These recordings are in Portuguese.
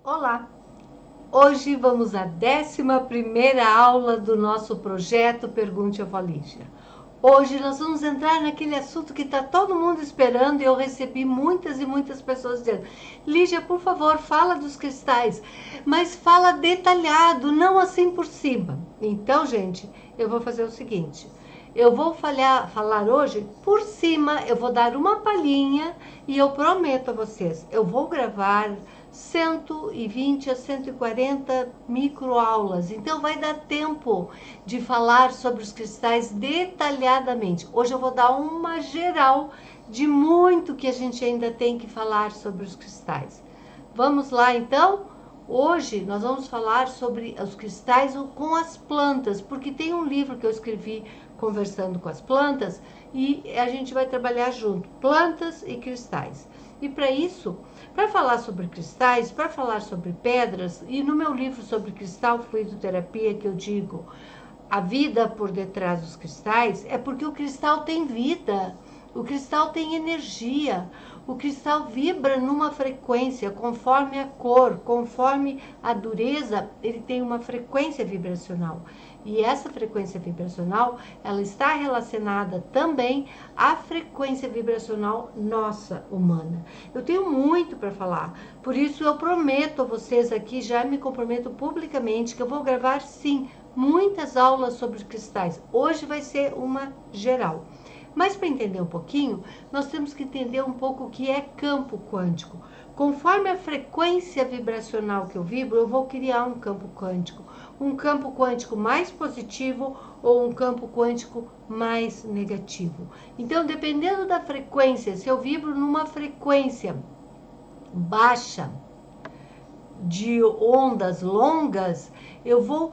Olá! Hoje vamos à 11ª aula do nosso projeto Pergunte a Vó Lígia. Hoje nós vamos entrar naquele assunto que está todo mundo esperando e eu recebi muitas e muitas pessoas dizendo: Lígia, por favor, fala dos cristais, mas fala detalhado, não assim por cima. Então, gente, eu vou fazer o seguinte: eu vou falar hoje por cima, eu vou dar uma palhinha e eu prometo a vocês, eu vou gravar 120 a 140 microaulas. Então vai dar tempo de falar sobre os cristais detalhadamente. Hoje eu vou dar uma geral de muito que a gente ainda tem que falar sobre os cristais. Vamos lá então? Hoje nós vamos falar sobre os cristais com as plantas, porque tem um livro que eu escrevi conversando com as plantas e a gente vai trabalhar junto, plantas e cristais. E para isso, para falar sobre cristais, para falar sobre pedras, e no meu livro sobre cristal fluidoterapia que eu digo a vida por detrás dos cristais, é porque o cristal tem vida, o cristal tem energia, o cristal vibra numa frequência, conforme a cor, conforme a dureza, ele tem uma frequência vibracional. E essa frequência vibracional, ela está relacionada também à frequência vibracional nossa, humana. Eu tenho muito para falar, por isso eu prometo a vocês aqui, já me comprometo publicamente, que eu vou gravar sim, muitas aulas sobre cristais. Hoje vai ser uma geral. Mas para entender um pouquinho, nós temos que entender um pouco o que é campo quântico. Conforme a frequência vibracional que eu vibro, eu vou criar um campo quântico. Um campo quântico mais positivo ou um campo quântico mais negativo. Então, dependendo da frequência, se eu vibro numa frequência baixa, de ondas longas, eu vou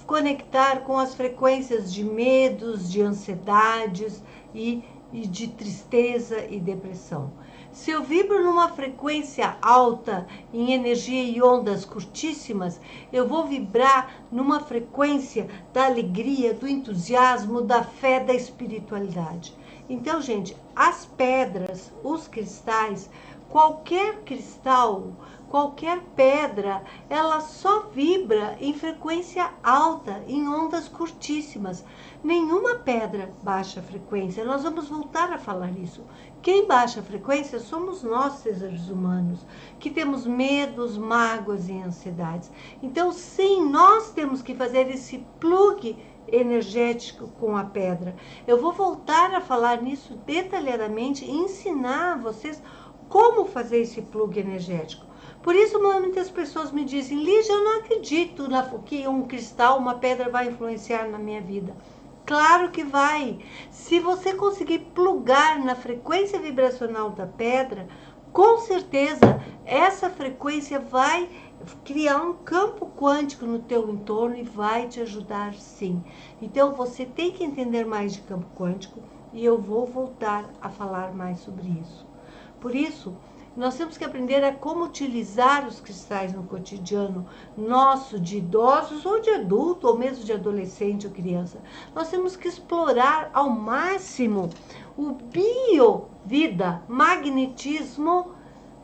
conectar com as frequências de medos, de ansiedades e de tristeza e depressão. Se eu vibro numa frequência alta, em energia e ondas curtíssimas, eu vou vibrar numa frequência da alegria, do entusiasmo, da fé, da espiritualidade. Então, gente, as pedras, os cristais, qualquer cristal, qualquer pedra, ela só vibra em frequência alta, em ondas curtíssimas. Nenhuma pedra baixa frequência. Nós vamos voltar a falar isso. Quem baixa a frequência somos nós, seres humanos, que temos medos, mágoas e ansiedades. Então, sim, nós temos que fazer esse plug energético com a pedra. Eu vou voltar a falar nisso detalhadamente e ensinar a vocês como fazer esse plug energético. Por isso, muitas pessoas me dizem: Lígia, eu não acredito que um cristal, uma pedra vai influenciar na minha vida. Claro que vai. Se você conseguir plugar na frequência vibracional da pedra, com certeza essa frequência vai criar um campo quântico no teu entorno e vai te ajudar sim. Então você tem que entender mais de campo quântico e eu vou voltar a falar mais sobre isso. Por isso, nós temos que aprender a como utilizar os cristais no cotidiano nosso, de idosos ou de adulto, ou mesmo de adolescente ou criança. Nós temos que explorar ao máximo o bio-vida, magnetismo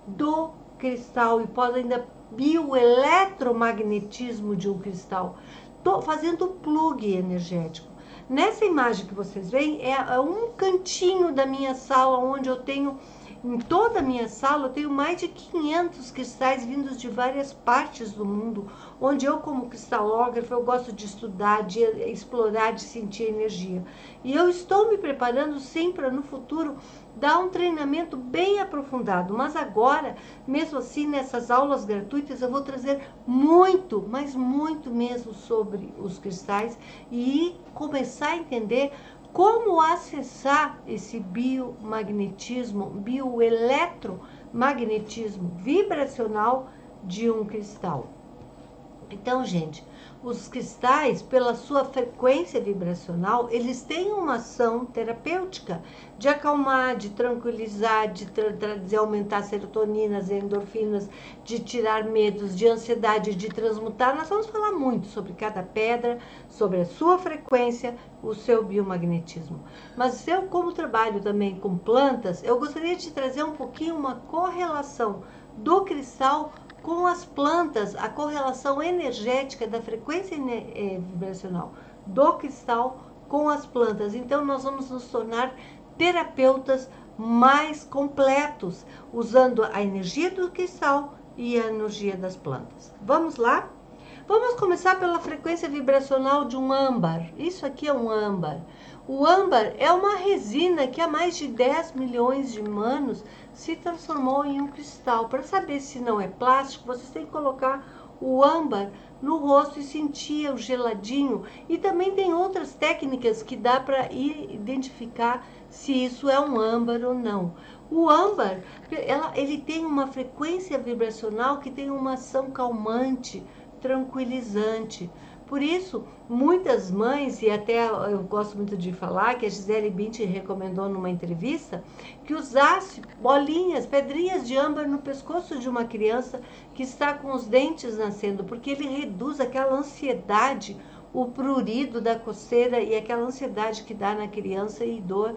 do cristal e pode ainda bioeletromagnetismo de um cristal. Estou fazendo plug energético. Nessa imagem que vocês veem, é um cantinho da minha sala onde eu tenho. Em toda a minha sala eu tenho mais de 500 cristais vindos de várias partes do mundo, onde eu, como cristalógrafa, eu gosto de estudar, de explorar, de sentir energia. E eu estou me preparando sim para no futuro dar um treinamento bem aprofundado. Mas agora, mesmo assim, nessas aulas gratuitas, eu vou trazer muito, mas muito mesmo sobre os cristais e começar a entender como acessar esse biomagnetismo, bioeletromagnetismo vibracional de um cristal. Então, gente, os cristais, pela sua frequência vibracional, eles têm uma ação terapêutica de acalmar, de tranquilizar, de aumentar a serotonina, as endorfinas, de tirar medos, de ansiedade, de transmutar. Nós vamos falar muito sobre cada pedra, sobre a sua frequência, o seu biomagnetismo. Mas eu, como trabalho também com plantas, eu gostaria de trazer um pouquinho uma correlação do cristal com as plantas, a correlação energética da frequência vibracional do cristal com as plantas. Então, nós vamos nos tornar terapeutas mais completos, usando a energia do cristal e a energia das plantas. Vamos lá? Vamos começar pela frequência vibracional de um âmbar. Isso aqui é um âmbar. O âmbar é uma resina que há mais de 10 milhões de anos se transformou em um cristal. Para saber se não é plástico, vocês têm que colocar o âmbar no rosto e sentir o geladinho. E também tem outras técnicas que dá para identificar se isso é um âmbar ou não. O âmbar, ele tem uma frequência vibracional que tem uma ação calmante, tranquilizante. Por isso, muitas mães, e até eu gosto muito de falar, que a Gisele Bündchen recomendou numa entrevista, que usasse bolinhas, pedrinhas de âmbar no pescoço de uma criança que está com os dentes nascendo, porque ele reduz aquela ansiedade, o prurido da coceira e aquela ansiedade que dá na criança e dor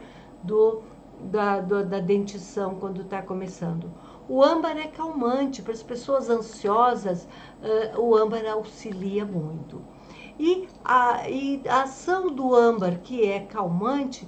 da dentição quando está começando. O âmbar é calmante, para as pessoas ansiosas, o âmbar auxilia muito. E a ação do âmbar, que é calmante,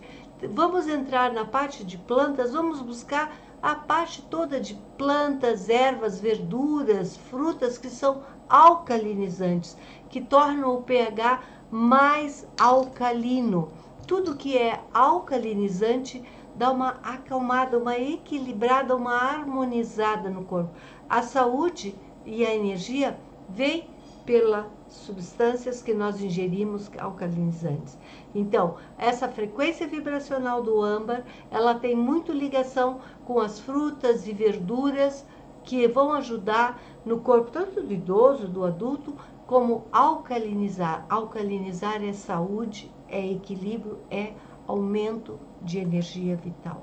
vamos entrar na parte de plantas, vamos buscar a parte toda de plantas, ervas, verduras, frutas que são alcalinizantes, que tornam o pH mais alcalino. Tudo que é alcalinizante dá uma acalmada, uma equilibrada, uma harmonizada no corpo. A saúde e a energia vem pelas substâncias que nós ingerimos alcalinizantes. Então, essa frequência vibracional do âmbar, ela tem muito ligação com as frutas e verduras que vão ajudar no corpo, tanto do idoso, do adulto, como alcalinizar. Alcalinizar é saúde, é equilíbrio, é aumento de energia vital.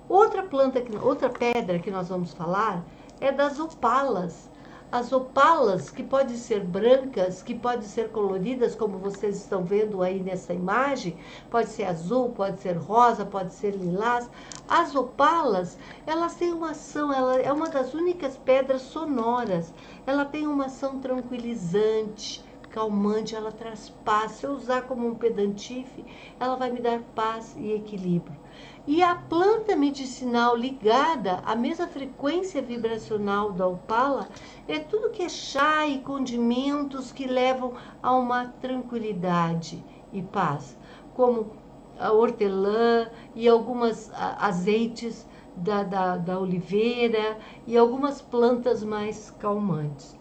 Outra pedra que nós vamos falar é das opalas. As opalas, que podem ser brancas, que podem ser coloridas, como vocês estão vendo aí nessa imagem, pode ser azul, pode ser rosa, pode ser lilás. As opalas, elas têm uma ação, ela é uma das únicas pedras sonoras. Ela tem uma ação tranquilizante, calmante, ela traz paz. Se eu usar como um pendentif, ela vai me dar paz e equilíbrio. E a planta medicinal ligada à mesma frequência vibracional da opala é tudo que é chá e condimentos que levam a uma tranquilidade e paz, como a hortelã e alguns azeites da oliveira e algumas plantas mais calmantes.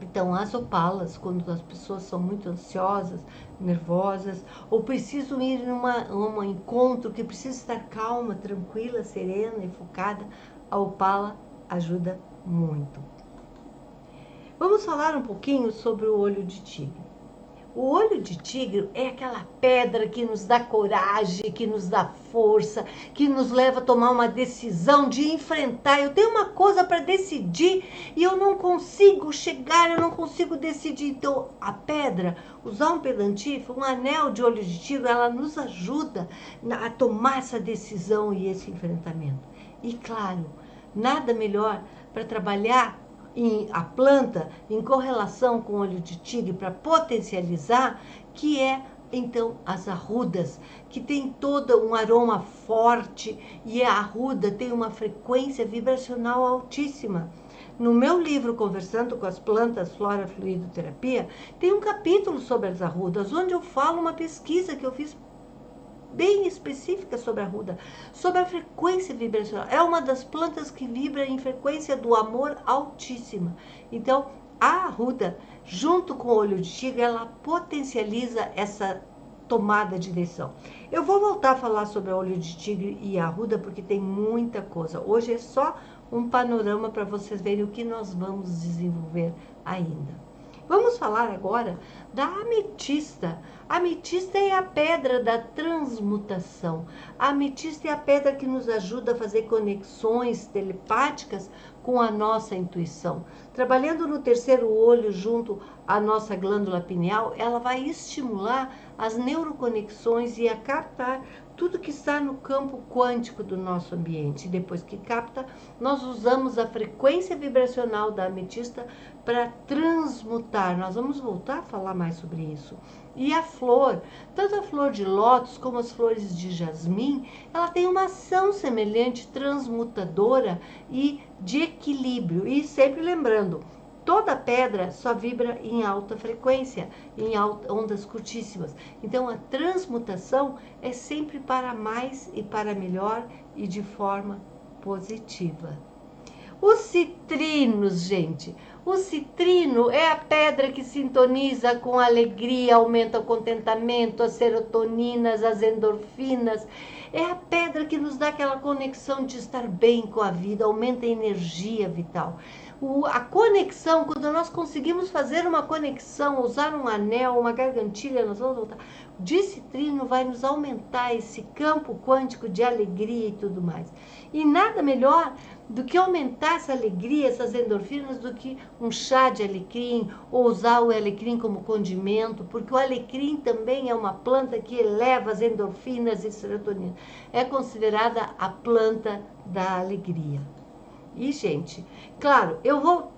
Então, as opalas, quando as pessoas são muito ansiosas, nervosas, ou precisam ir num encontro que precisa estar calma, tranquila, serena e focada, a opala ajuda muito. Vamos falar um pouquinho sobre o olho de tigre. O olho de tigre é aquela pedra que nos dá coragem, que nos dá força, que nos leva a tomar uma decisão de enfrentar. Eu tenho uma coisa para decidir e eu não consigo chegar, eu não consigo decidir. Então, a pedra, usar um pendentif, um anel de olho de tigre, ela nos ajuda a tomar essa decisão e esse enfrentamento. E claro, nada melhor para trabalhar a planta em correlação com o olho de tigre para potencializar, que é então as arrudas, que tem todo um aroma forte e a arruda tem uma frequência vibracional altíssima. No meu livro Conversando com as Plantas, Flora Fluidoterapia, tem um capítulo sobre as arrudas, onde eu falo uma pesquisa que eu fiz bem específica sobre a arruda, sobre a frequência vibracional. É uma das plantas que vibra em frequência do amor altíssima. Então, a arruda, junto com o olho de tigre, ela potencializa essa tomada de decisão. Eu vou voltar a falar sobre o olho de tigre e a arruda, porque tem muita coisa. Hoje é só um panorama para vocês verem o que nós vamos desenvolver ainda. Vamos falar agora da ametista. A ametista é a pedra da transmutação. A ametista é a pedra que nos ajuda a fazer conexões telepáticas com a nossa intuição. Trabalhando no terceiro olho junto à nossa glândula pineal, ela vai estimular as neuroconexões e a captar tudo que está no campo quântico do nosso ambiente. Depois que capta, nós usamos a frequência vibracional da ametista para transmutar. Nós vamos voltar a falar mais sobre isso. E a flor, tanto a flor de lótus como as flores de jasmim, ela tem uma ação semelhante, transmutadora e de equilíbrio. E sempre lembrando, toda pedra só vibra em alta frequência, em ondas curtíssimas. Então, a transmutação é sempre para mais e para melhor e de forma positiva. Os citrinos, gente. O citrino é a pedra que sintoniza com a alegria, aumenta o contentamento, as serotoninas, as endorfinas. É a pedra que nos dá aquela conexão de estar bem com a vida, aumenta a energia vital. A conexão, quando nós conseguimos fazer uma conexão, usar um anel, uma gargantilha, nós vamos voltar. O de citrino vai nos aumentar esse campo quântico de alegria e tudo mais. E nada melhor do que aumentar essa alegria, essas endorfinas, do que um chá de alecrim, ou usar o alecrim como condimento, porque o alecrim também é uma planta que eleva as endorfinas e serotonina. É considerada a planta da alegria. E, gente, claro,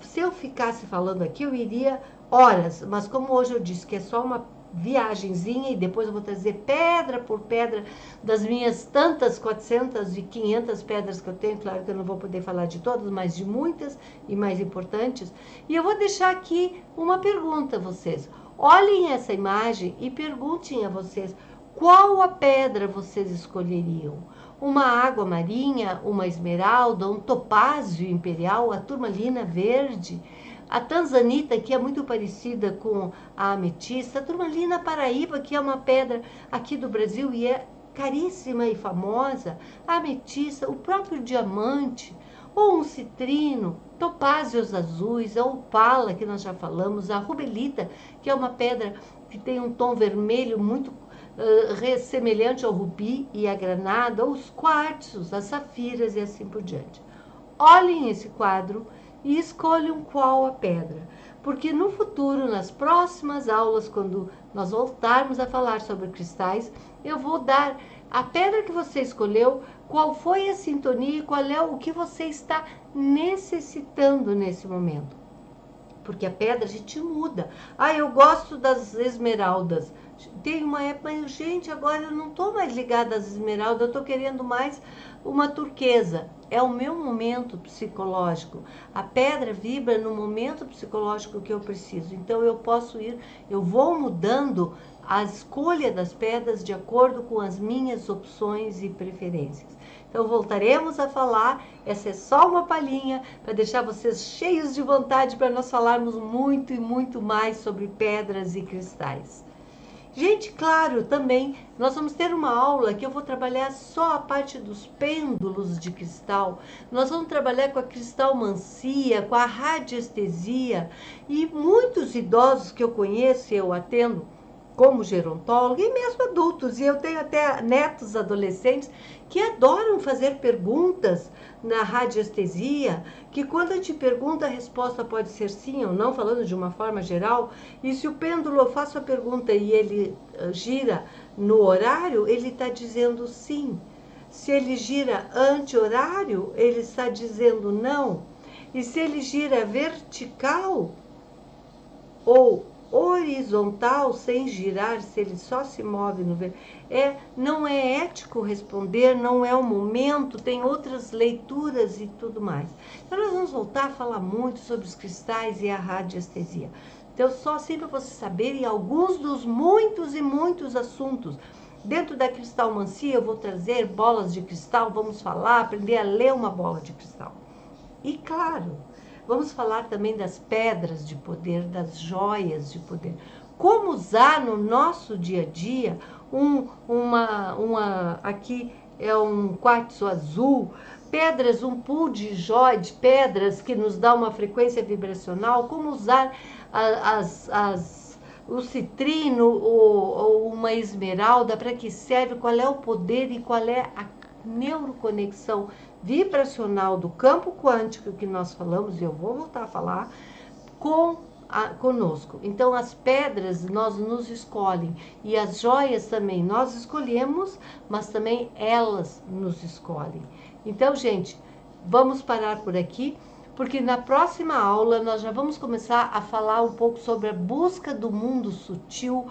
se eu ficasse falando aqui, eu iria horas, mas como hoje eu disse que é só uma viagenzinha e depois eu vou trazer pedra por pedra das minhas tantas 400 e 500 pedras que eu tenho, claro que eu não vou poder falar de todas, mas de muitas e mais importantes. E eu vou deixar aqui uma pergunta a vocês. Olhem essa imagem e perguntem a vocês qual a pedra vocês escolheriam. Uma água marinha, uma esmeralda, um topázio imperial, a turmalina verde, a tanzanita, que é muito parecida com a ametista, a turmalina paraíba, que é uma pedra aqui do Brasil e é caríssima e famosa, a ametista, o próprio diamante, ou um citrino, topázios azuis, a opala, que nós já falamos, a rubelita, que é uma pedra que tem um tom vermelho muito semelhante ao rubi e a granada, os quartzos, as safiras e assim por diante. Olhem esse quadro e escolham qual a pedra, porque no futuro, nas próximas aulas, quando nós voltarmos a falar sobre cristais, eu vou dar a pedra que você escolheu, qual foi a sintonia e qual é o que você está necessitando nesse momento. Porque a pedra a gente muda. Eu gosto das esmeraldas. Tem uma época, mas gente, agora eu não estou mais ligada às esmeraldas, eu estou querendo mais uma turquesa. É o meu momento psicológico. A pedra vibra no momento psicológico que eu preciso. Então eu vou mudando a escolha das pedras de acordo com as minhas opções e preferências. Então voltaremos a falar, essa é só uma palhinha para deixar vocês cheios de vontade para nós falarmos muito e muito mais sobre pedras e cristais. Gente, claro, também nós vamos ter uma aula que eu vou trabalhar só a parte dos pêndulos de cristal. Nós vamos trabalhar com a cristalmancia, com a radiestesia e muitos idosos que eu conheço e eu atendo como gerontóloga e mesmo adultos, e eu tenho até netos adolescentes que adoram fazer perguntas na radiestesia, que quando a gente pergunta a resposta pode ser sim ou não, falando de uma forma geral, e se o pêndulo, eu faço a pergunta e ele gira no horário, ele está dizendo sim. Se ele gira anti-horário, ele está dizendo não. E se ele gira vertical ou horizontal, sem girar, se ele só se move no não é ético responder, não é o momento, tem outras leituras e tudo mais. Então nós vamos voltar a falar muito sobre os cristais e a radiestesia. Então só assim para vocês saberem alguns dos muitos e muitos assuntos. Dentro da cristalmancia eu vou trazer bolas de cristal, vamos falar, aprender a ler uma bola de cristal. E claro, vamos falar também das pedras de poder, das joias de poder. Como usar no nosso dia a dia aqui é um quartzo azul, pedras, um pool de joia, de pedras que nos dá uma frequência vibracional, como usar o citrino ou uma esmeralda, para que serve, qual é o poder e qual é a neuroconexão vibracional do campo quântico que nós falamos, e eu vou voltar a falar, com conosco. Então, as pedras nós nos escolhem e as joias também nós escolhemos, mas também elas nos escolhem. Então, gente, vamos parar por aqui, porque na próxima aula nós já vamos começar a falar um pouco sobre a busca do mundo sutil,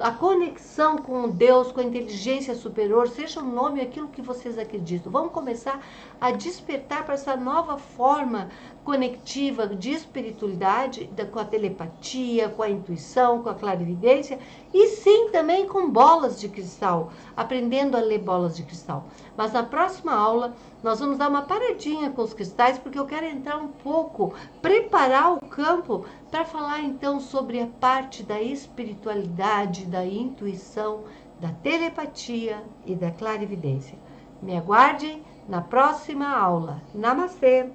a conexão com Deus, com a inteligência superior, seja o nome aquilo que vocês acreditam. Vamos começar a despertar para essa nova forma conectiva de espiritualidade, com a telepatia, com a intuição, com a clarividência, e sim também com bolas de cristal, aprendendo a ler bolas de cristal. Mas na próxima aula nós vamos dar uma paradinha com os cristais, porque eu quero entrar um pouco, preparar o campo para falar então sobre a parte da espiritualidade, da intuição, da telepatia e da clarividência. Me aguardem na próxima aula. Namastê!